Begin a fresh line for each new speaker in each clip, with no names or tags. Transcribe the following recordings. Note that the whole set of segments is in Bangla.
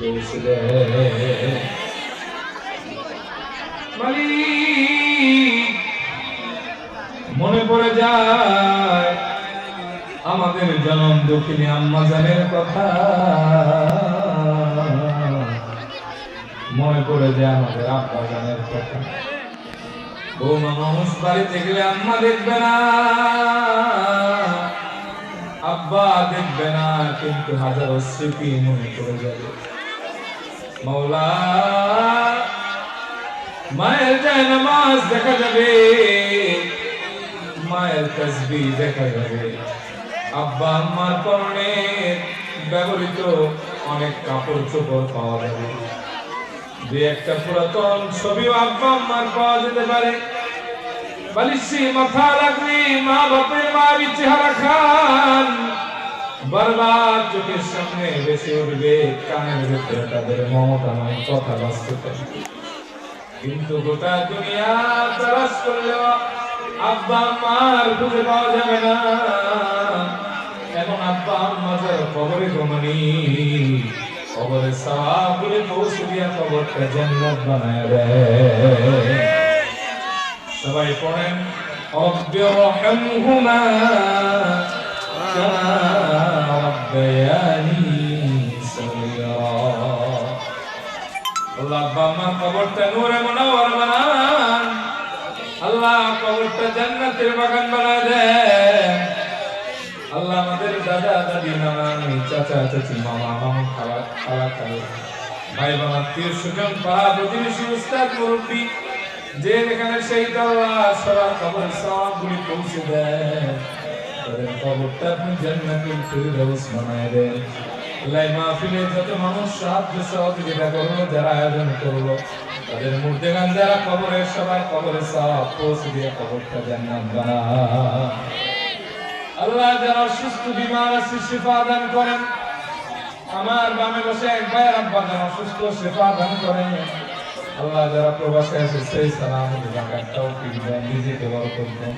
পৌঁছে দেয়। মালিক, মনে পড়ে যায় আমাদের জনম দক্ষিণী আম্মা জানের কথা, মনে পড়ে যায় আমাদের আব্বা জানের কথা। বৌমা মানুষ বাড়িতে গেলে আম্মা দেখবে না, আব্বা দেখবে না, কিন্তু হাজারো স্মৃতি মনে পড়ে যাবে। মাওলা, মায়ের যায় নামাজ দেখা যাবে, মায়ের তাসবিহ দেখা যাবে, আব্বা আম্মার পরনে ব্যবহৃত অনেক কাপড় চোপড় পাওয়া যাবে, যে একটা পুরাতন ছবিও আব্বা আম্মার পাওয়া যেতে পারে। বালিশে মাথা রাখলে মা বাপের মায়ের চেহারা খান বারবার চোখের সামনে ভেসে উঠবে, কানের ভেতরে তাদের মমতাময় কথা বাজতে থাকবে। কিন্তু গোটা দুনিয়া তালাশ করলেও আব্বা আম্মার খুঁজে পাওয়া যাবে না। এখন আব্বা আম্মা যার কবরে ঘুমানি, কবরে সওয়াবগুলো পৌঁছে দিয়া কবরটা জান্নাত বানায় দেয়। সবাই পড়েন রব্বি রহমহুমা কামা রাব্বায়ানি সগীরা। আল্লাহ আব্বা আম্মার কবরটা নূরে মুনাওয়ার বানান, আল্লাহ কবরটা জান্নাতের বাগান বানায় দেন। আল্লাহ আমাদের দাদা দাদি নানা নানি চাচা চাচি মামা মামু খালা খালা খালু ভাই বোন আত্মীয় স্বজন পাড়া প্রতিবেশী উস্তাদ মুরব্বী যে এখানে সেই আল্লাহ সবার কবর সওয়াবগুলি পৌঁছে দেন, তাদের কবরটা আপনি জান্নাতুল ফিরদাউস বানায় দেন। আল্লাহ মাহফিলে যত মানুষ সাহায্য সহযোগিতা করলো, যারা আয়োজন করলো, তাদের মুর্দেগান যারা কবরে সবার কবরে সওয়াব পৌঁছে দিয়ে কবরটা জান্নাত বানায়। আল্লাহ যারা অসুস্থ বিমার আছে শিফা দান করেন। আমার বামে বসে এক ভাইয়ের আব্বা যারা অসুস্থ শিফা দান করেন। আল্লাহ যারা প্রবাসে আছে সেই সালামত রাখার তৌফিক দেন, নিজেকে বরকত দেন।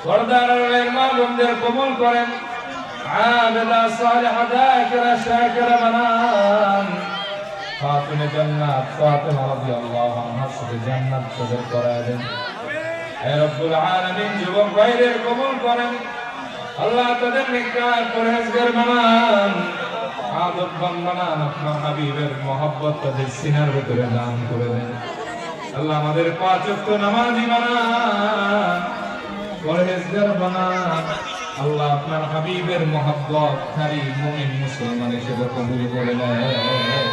পর্দারের মা বোনদের কবুল করেন, আবেদা সালিহা যাকিরা শাকিরা বানান। ফাতিমা জান্নাত ফাতিমা রাদিয়াল্লাহু আনহার সাথে জান্নাত সদর করায় দেন। হে রব্বুল আলামিন, যুবক ভাইদের কবুল করেন। আল্লাহ তাদের নেককার পরহেজগার বানান, আদববান বানান। আপনার হাবিবের মহব্বত তাদের সিনার ভিতরে দান করে দেন। আল্লাহ আমাদের পাঁচ ওয়াক্ত নামাজি বানান, পরহেজগার বানান। আল্লাহ আপনার হাবিবের মহব্বত খালি মুমিন মুসলমান হিসেবে কবুল করে নেন।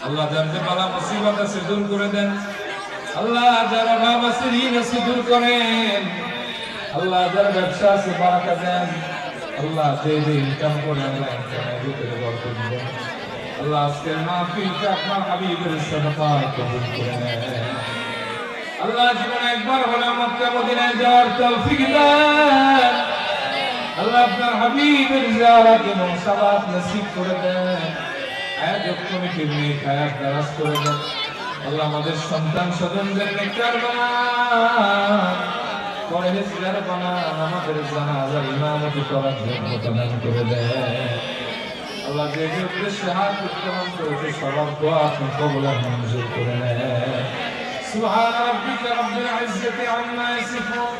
আল্লাহ যার যে বালা মুসিবত আছে দূর করে দেন। আল্লাহ যার অভাব আছে ঋণ আছে দূর করেন। আল্লাহ যার ব্যবসা আছে বারাকা দেন। আল্লাহ যে ইনকাম করে আল্লাহ ইনকামের ভিতরে বরকত দেন। আল্লাহ আজকের মাহফিলকে আপনার হাবিবের সাদাকায় কবুল করে নেন। আল্লাহ জীবনে একবার হলে মক্কা মদিনায় যাওয়ার তৌফিক দেন। আল্লাহ আপনার হাবিবের জিয়ারত এবং সাবাত নসিব করে দেন। আয়াত কমিটির নেক আয়াত দারাজ করে দেন। আল্লাহ আমাদের সন্তান স্বজনদের নেককার বানান, পরহেজগার বানান। আমাদের জানাজার ইমামতি করার যোগ্যতা দান করে দেন। আল্লাহ যে যে উদ্দেশ্যে হাত উত্তোলন করেছে সবার দোয়া আপনি কবুল আর মঞ্জুর করে নেন। সুবহান রাব্বিকা রাব্বিল ইজ্জাতি আম্মা ইয়াসিফুন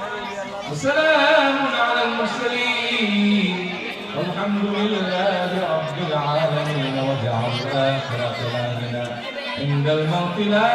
ওয়া সালামুন আলাল মুরসালিন ওয়ালহামদুলিল্লাহি রাব্বিল আলামিন। ওয়া জাআলনা আখিরা কালামিনা ইনদাল মাউতি লা